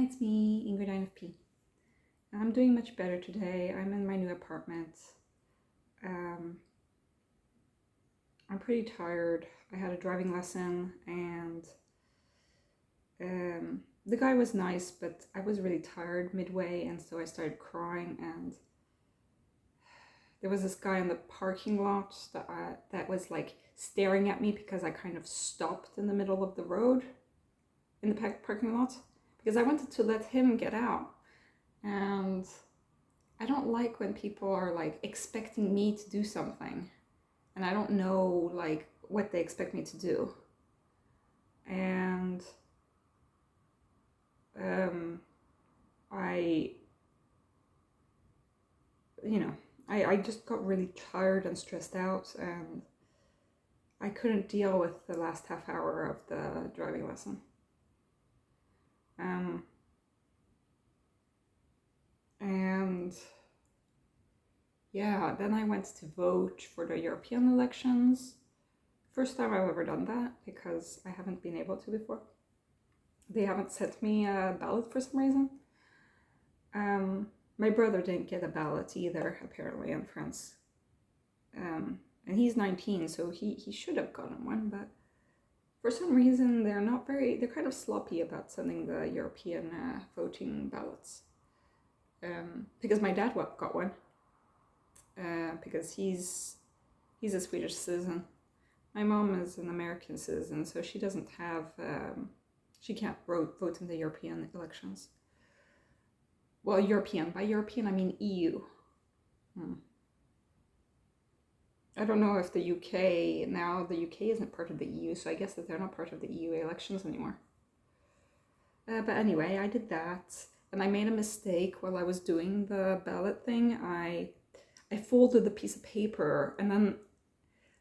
it's me, Ingrid INFP. I'm doing much better today. I'm in my new apartment. I'm pretty tired. I had a driving lesson and the guy was nice, but I was really tired midway, and so I started crying. And there was this guy in the parking lot that was like staring at me because I kind of stopped in the middle of the road in the parking lot because I wanted to let him get out. And I don't like when people are like expecting me to do something and I don't know like what they expect me to do. And I just got really tired and stressed out, and I couldn't deal with the last half hour of the driving lesson. And yeah, then I went to vote for the European elections. First time I've ever done that because I haven't been able to before. They haven't sent me a ballot for some reason. My brother didn't get a ballot either, apparently, in France. And he's 19, so he should have gotten one, but for some reason they're kind of sloppy about sending the European voting ballots. Because my dad got one, because he's a Swedish citizen. My mom is an American citizen, so she doesn't have, she can't vote in the European elections. Well, European. By European, I mean EU. I don't know if the UK isn't part of the EU, so I guess that they're not part of the EU elections anymore. But anyway, I did that, and I made a mistake while I was doing the ballot thing. I folded the piece of paper, and then,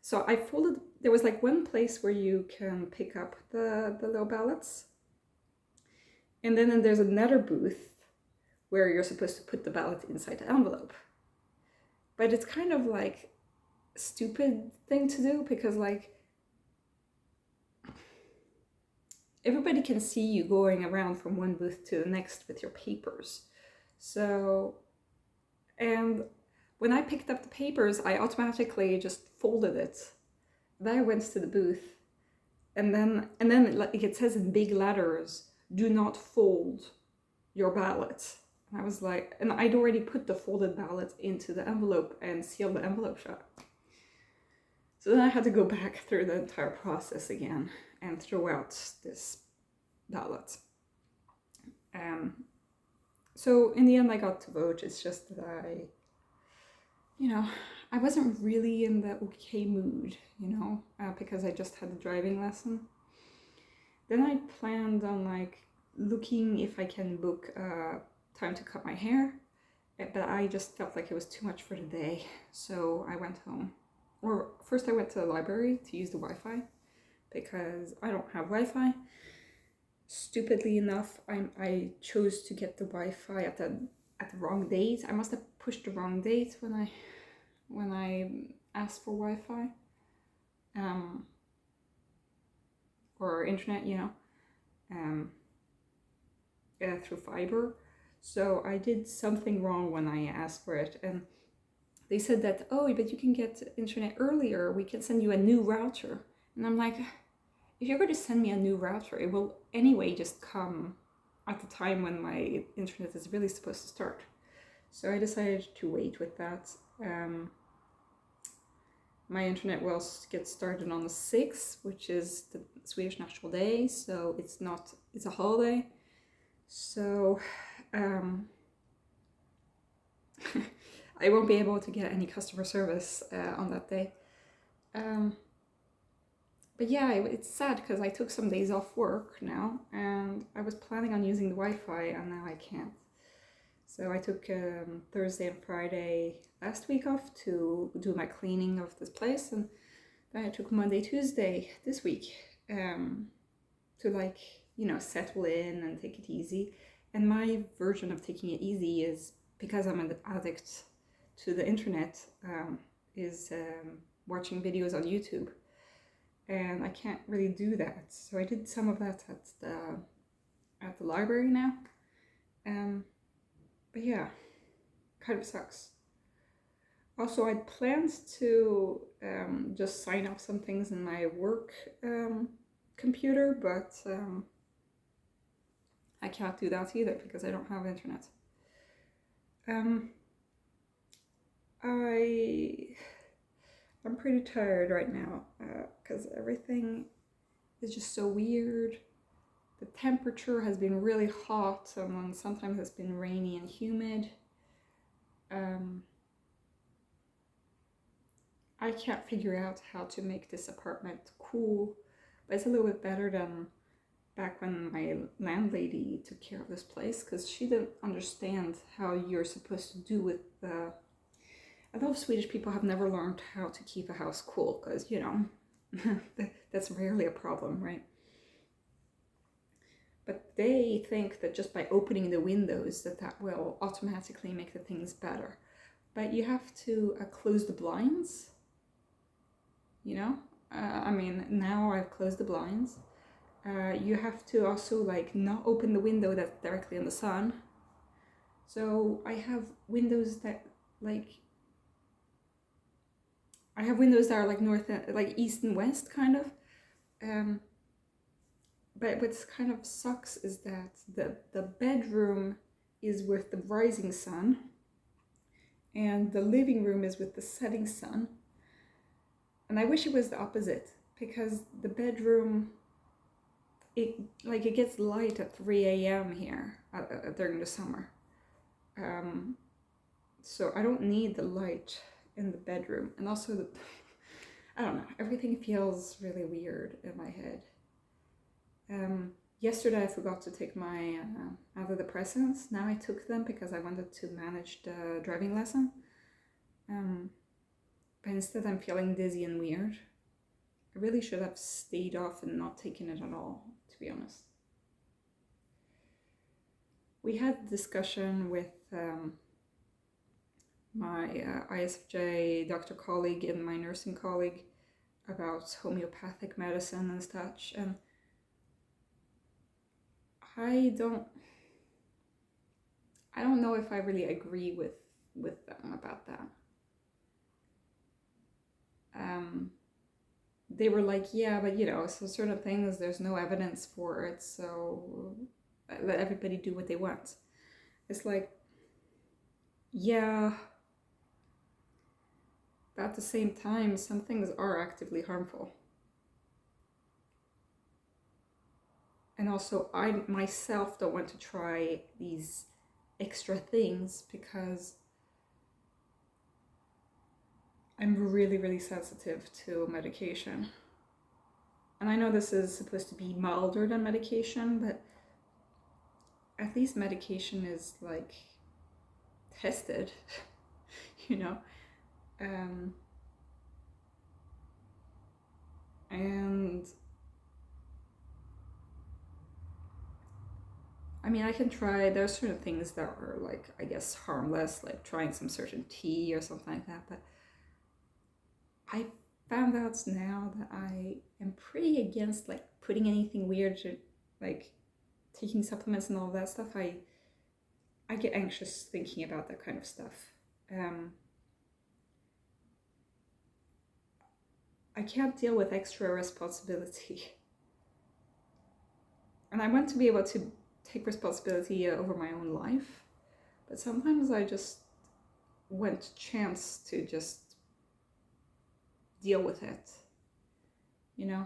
so I folded, there was like one place where you can pick up the little ballots, and then there's another booth where you're supposed to put the ballot inside the envelope. But it's kind of like a stupid thing to do because like everybody can see you going around from one booth to the next with your papers. So, and when I picked up the papers, I automatically just folded it. Then I went to the booth, and then like it says in big letters, "Do not fold your ballot." And I was like, and I'd already put the folded ballot into the envelope and sealed the envelope shut. So then I had to go back through the entire process again and throw out this ballot. So in the end I got to vote. It's just that I wasn't really in the okay mood, because I just had the driving lesson. Then I planned on like looking if I can book time to cut my hair, but I just felt like it was too much for the day, so I went home. Or first I went to the library to use the Wi-Fi because I don't have Wi-Fi. Stupidly enough, I chose to get the Wi-Fi at the wrong date. I must have pushed the wrong date when I asked for Wi-Fi, or internet, through fiber. So I did something wrong when I asked for it, and they said that, oh, but you can get internet earlier, we can send you a new router. And I'm like, if you're going to send me a new router, it will anyway just come at the time when my internet is really supposed to start. So I decided to wait with that. My internet will get started on the 6th, which is the Swedish National Day, so it's a holiday. So I won't be able to get any customer service on that day. But yeah, it's sad because I took some days off work now, and I was planning on using the Wi-Fi, and now I can't. So I took Thursday and Friday last week off to do my cleaning of this place, and then I took Monday, Tuesday this week to settle in and take it easy. And my version of taking it easy is, because I'm an addict to the internet, is watching videos on YouTube. And I can't really do that. So I did some of that at the library now. But yeah, kind of sucks. Also, I planned to just sign off some things in my work computer, but I can't do that either because I don't have internet. I'm pretty tired right now because everything is just so weird. The temperature has been really hot and then sometimes it's been rainy and humid. I can't figure out how to make this apartment cool, but it's a little bit better than back when my landlady took care of this place, because she didn't understand how you're supposed to do with the... A lot of Swedish people have never learned how to keep a house cool, because, you know, that's rarely a problem, right? But they think that just by opening the windows that will automatically make the things better. But you have to close the blinds, you know? I mean, now I've closed the blinds. You have to also like not open the window that's directly in the sun. So I have windows that are like north, like east and west kind of. But what kind of sucks is that the bedroom is with the rising sun and the living room is with the setting sun. And I wish it was the opposite, because the bedroom, it gets light at 3 a.m. here during the summer. So I don't need the light in the bedroom. And also, I don't know, everything feels really weird in my head. Yesterday I forgot to take my antidepressants. Now I took them because I wanted to manage the driving lesson. But instead I'm feeling dizzy and weird. I really should have stayed off and not taken it at all, to be honest. We had a discussion with my ISFJ doctor colleague and my nursing colleague about homeopathic medicine and such, and I don't know if I really agree with them about that. They were like, yeah, but you know, so certain things there's no evidence for it, so let everybody do what they want. It's like, yeah, but at the same time, some things are actively harmful. And also, I myself don't want to try these extra things because I'm really, really sensitive to medication. And I know this is supposed to be milder than medication, but at least medication is like tested, you know? And I mean, I can try, there are certain things that are like, I guess, harmless, like trying some certain tea or something like that, but I found out now that I am pretty against like putting anything weird to like taking supplements and all that stuff. I get anxious thinking about that kind of stuff. I can't deal with extra responsibility. And I want to be able to take responsibility over my own life, but sometimes I just want a chance to just deal with it, you know?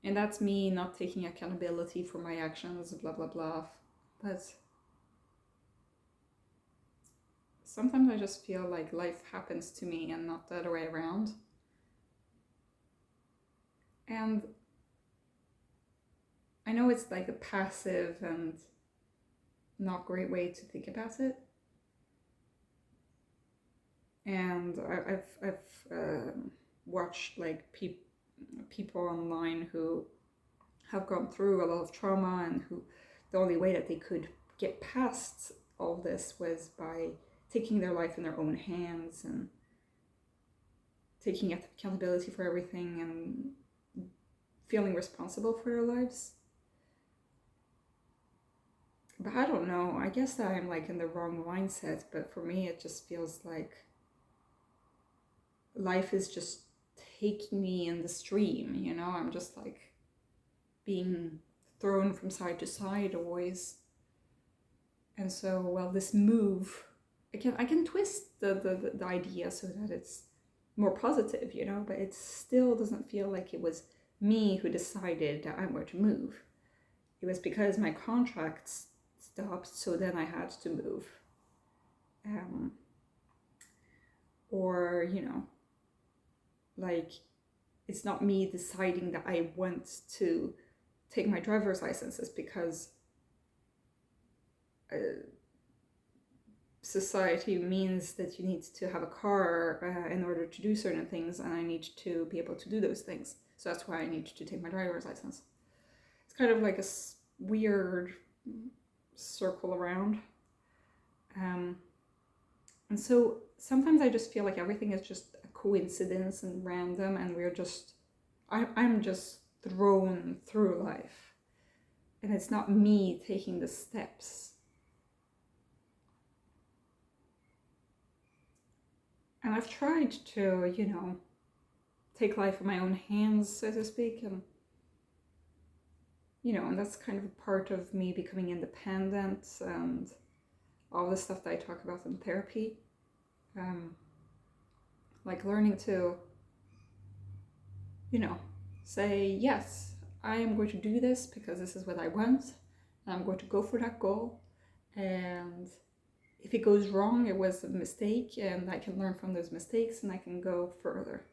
And that's me not taking accountability for my actions, blah, blah, blah. But sometimes I just feel like life happens to me and not the other way around. And I know it's like a passive and not great way to think about it. And I've watched like people online who have gone through a lot of trauma and who the only way that they could get past all this was by taking their life in their own hands and taking accountability for everything and feeling responsible for their lives. But I don't know. I guess that I'm like in the wrong mindset, but for me, it just feels like life is just taking me in the stream, you know? I'm just like being thrown from side to side always. And so, well, this move, I can twist the idea so that it's more positive, you know, but it still doesn't feel like it was me who decided that I'm going to move. It was because my contract stopped, so then I had to move. Or, you know, like, it's not me deciding that I want to take my driver's licenses because society means that you need to have a car in order to do certain things, and I need to be able to do those things. So that's why I need to take my driver's license. It's kind of like a weird circle around. And so sometimes I just feel like everything is just a coincidence and random, and I'm just thrown through life. And it's not me taking the steps. And I've tried to, you know, take life in my own hands, so to speak, and you know, and that's kind of a part of me becoming independent and all the stuff that I talk about in therapy. Like learning to, you know, say, yes, I am going to do this because this is what I want, and I'm going to go for that goal. And if it goes wrong, it was a mistake, and I can learn from those mistakes and I can go further.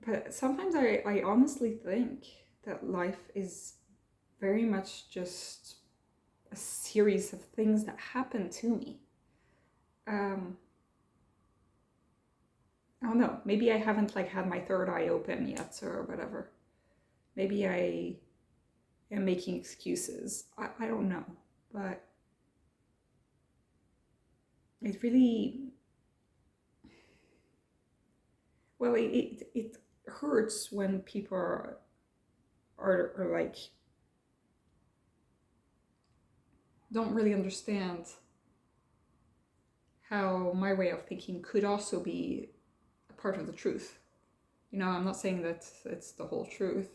But sometimes I honestly think that life is very much just a series of things that happen to me. I don't know, maybe I haven't like had my third eye open yet or whatever. Maybe I am making excuses. I don't know, but it really, well, it hurts when people are like, don't really understand how my way of thinking could also be a part of the truth. You know, I'm not saying that it's the whole truth.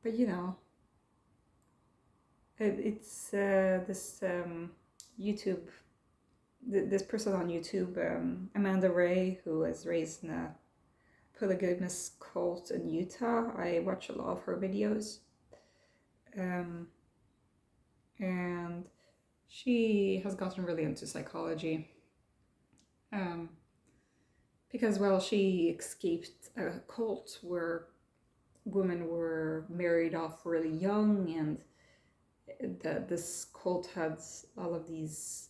But you know, it's this YouTube, this person on YouTube, Amanda Ray, who was raised in a polygamous cult in Utah. I watch a lot of her videos. And she has gotten really into psychology. Because, well, she escaped a cult where women were married off really young, and this cult had all of these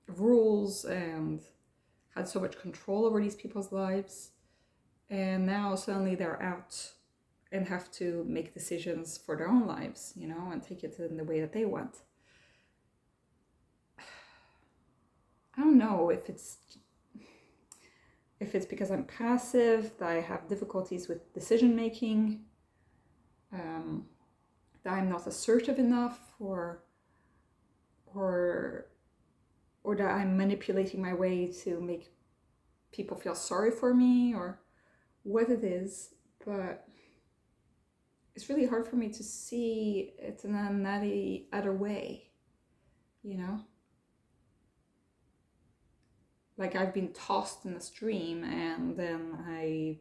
rules and had so much control over these people's lives. And now suddenly they're out and have to make decisions for their own lives, you know, and take it in the way that they want. I don't know if it's because I'm passive, that I have difficulties with decision making, that I'm not assertive enough, or that I'm manipulating my way to make people feel sorry for me, or what it is, but it's really hard for me to see it in any other way, you know? Like I've been tossed in a stream, and then I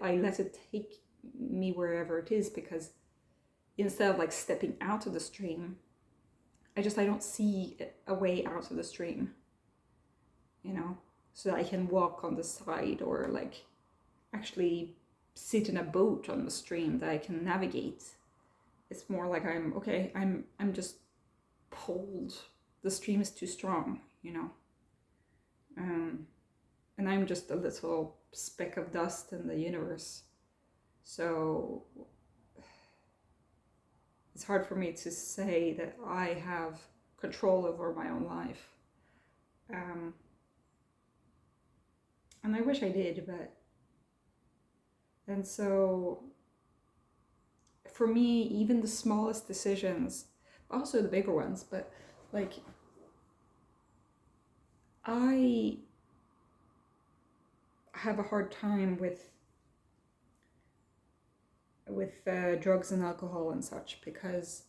let it take me wherever it is, because instead of like stepping out of the stream, I don't see a way out of the stream, you know, so that I can walk on the side, or like actually sit in a boat on the stream that I can navigate. It's more like I'm just pulled. The stream is too strong, you know. And I'm just a little speck of dust in the universe. So it's hard for me to say that I have control over my own life. And I wish I did, but And so for me, even the smallest decisions, also the bigger ones, but like I have a hard time with drugs and alcohol and such, because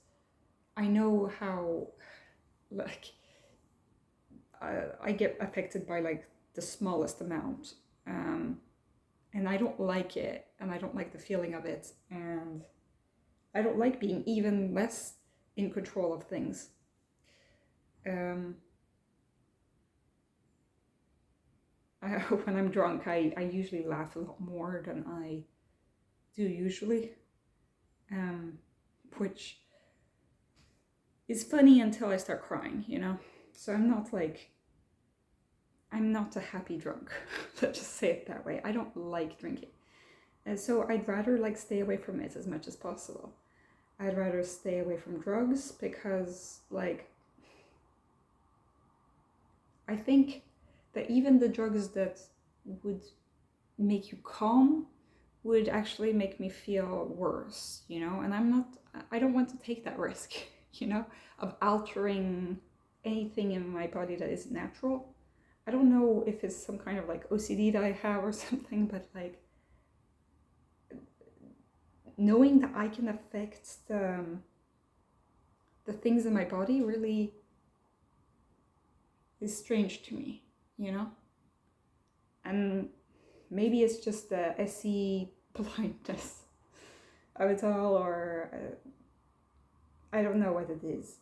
I know how like I get affected by like the smallest amount, and I don't like it, and I don't like the feeling of it, and I don't like being even less in control of things. When I'm drunk, I usually laugh a lot more than I do usually, which is funny until I start crying, you know? So I'm not a happy drunk. Let's just say it that way. I don't like drinking. And so I'd rather like stay away from it as much as possible. I'd rather stay away from drugs because like I think that even the drugs that would make you calm would actually make me feel worse, you know? And I don't want to take that risk, you know, of altering anything in my body that is natural. I don't know if it's some kind of like OCD that I have or something, but like knowing that I can affect the things in my body really is strange to me, you know? And maybe it's just the SE blindness of it all, or I don't know what it is.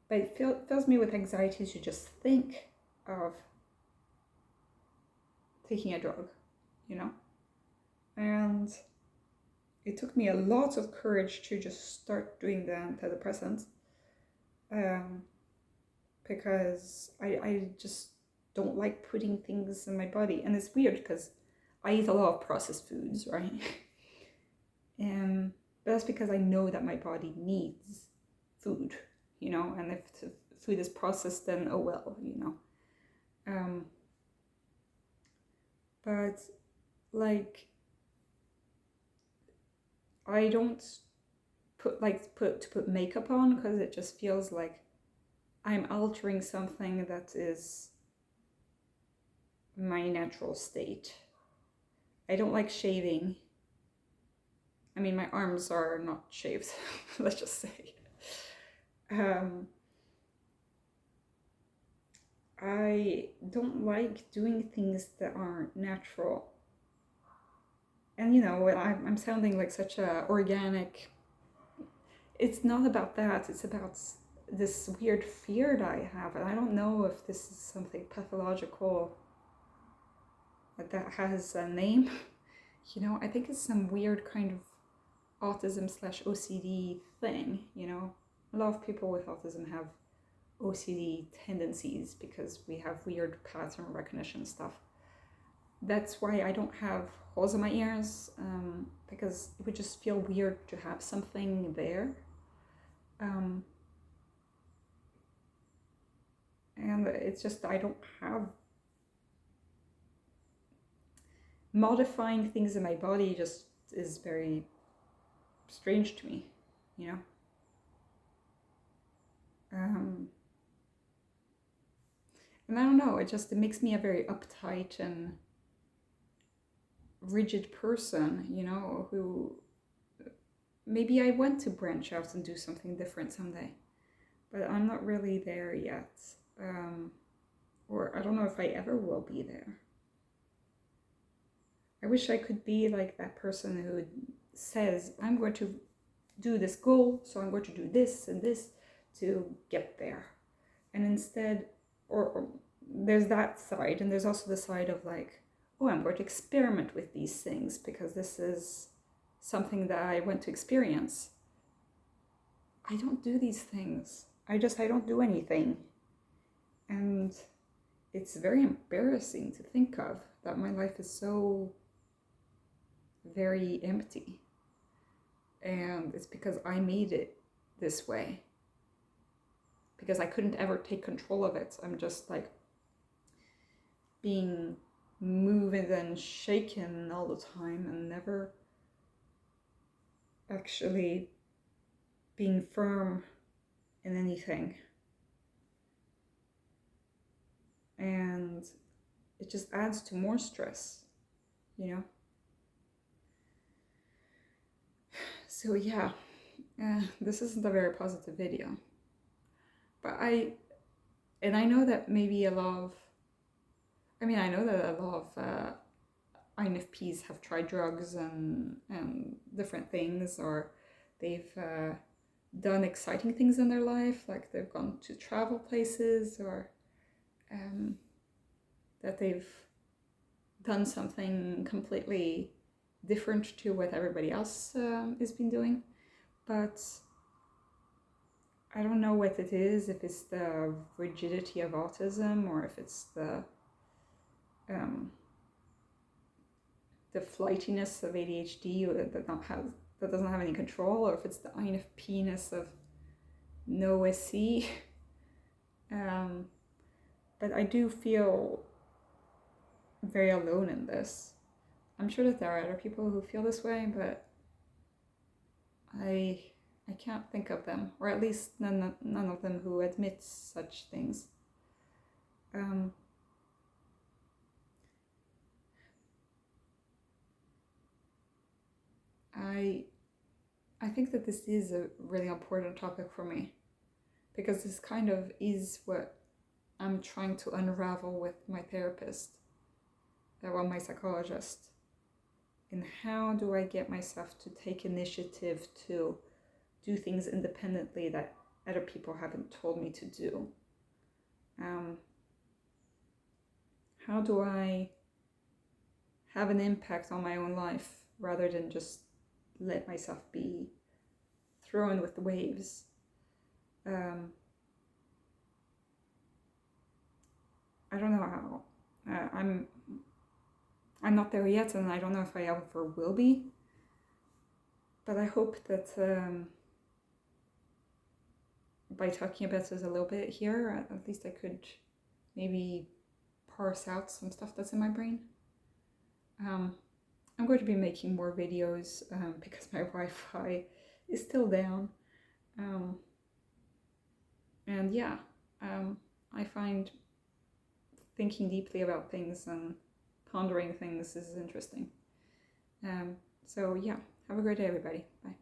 But it fills me with anxiety to just think of taking a drug, you know? And it took me a lot of courage to just start doing the antidepressants, because I just don't like putting things in my body. And it's weird because I eat a lot of processed foods, right? But that's because I know that my body needs food, you know, and if the food is processed, then oh well, you know. But like I don't put makeup on because it just feels like I'm altering something that is my natural state. I don't like shaving. I mean, my arms are not shaved, let's just say. I don't like doing things that aren't natural. And you know, I'm sounding like such a organic. It's not about that. It's about this weird fear that I have, and I don't know if this is something pathological that has a name. You know, I think it's some weird kind of autism/OCD thing. You know, a lot of people with autism have OCD tendencies because we have weird pattern recognition stuff. That's why I don't have holes in my ears, because it would just feel weird to have something there. And it's just, I don't have, modifying things in my body just is very strange to me, you know? And I don't know, it makes me a very uptight and rigid person, you know, who maybe I want to branch out and do something different someday, but I'm not really there yet. Or I don't know if I ever will be there. I wish I could be like that person who says, I'm going to do this goal, so I'm going to do this and this to get there. And instead, or there's that side, and there's also the side of like, oh, I'm going to experiment with these things because this is something that I want to experience. I don't do these things. I don't do anything. And it's very embarrassing to think of that my life is so very empty. And it's because I made it this way. Because I couldn't ever take control of it. I'm just like being moving and shaken all the time and never actually being firm in anything. And it just adds to more stress, you know? So yeah, this isn't a very positive video. But I know that maybe a lot of, I know that a lot of INFPs have tried drugs and different things, or they've done exciting things in their life, like they've gone to travel places, or that they've done something completely different to what everybody else has been doing. But I don't know what it is, if it's the rigidity of autism, or if it's the flightiness of ADHD that doesn't have any control, or if it's the INFP-ness of no SC. But I do feel very alone in this. I'm sure that there are other people who feel this way, but I can't think of them, or at least none of them who admit such things. I think that this is a really important topic for me, because this kind of is what I'm trying to unravel with my therapist, my psychologist. And how do I get myself to take initiative to do things independently that other people haven't told me to do? How do I have an impact on my own life rather than just let myself be thrown with the waves? I don't know how. I'm not there yet, and I don't know if I ever will be. But I hope that by talking about this a little bit here, at least I could maybe parse out some stuff that's in my brain. I'm going to be making more videos because my Wi-Fi is still down. And yeah, I find thinking deeply about things and pondering things is interesting. So yeah, have a great day, everybody. Bye.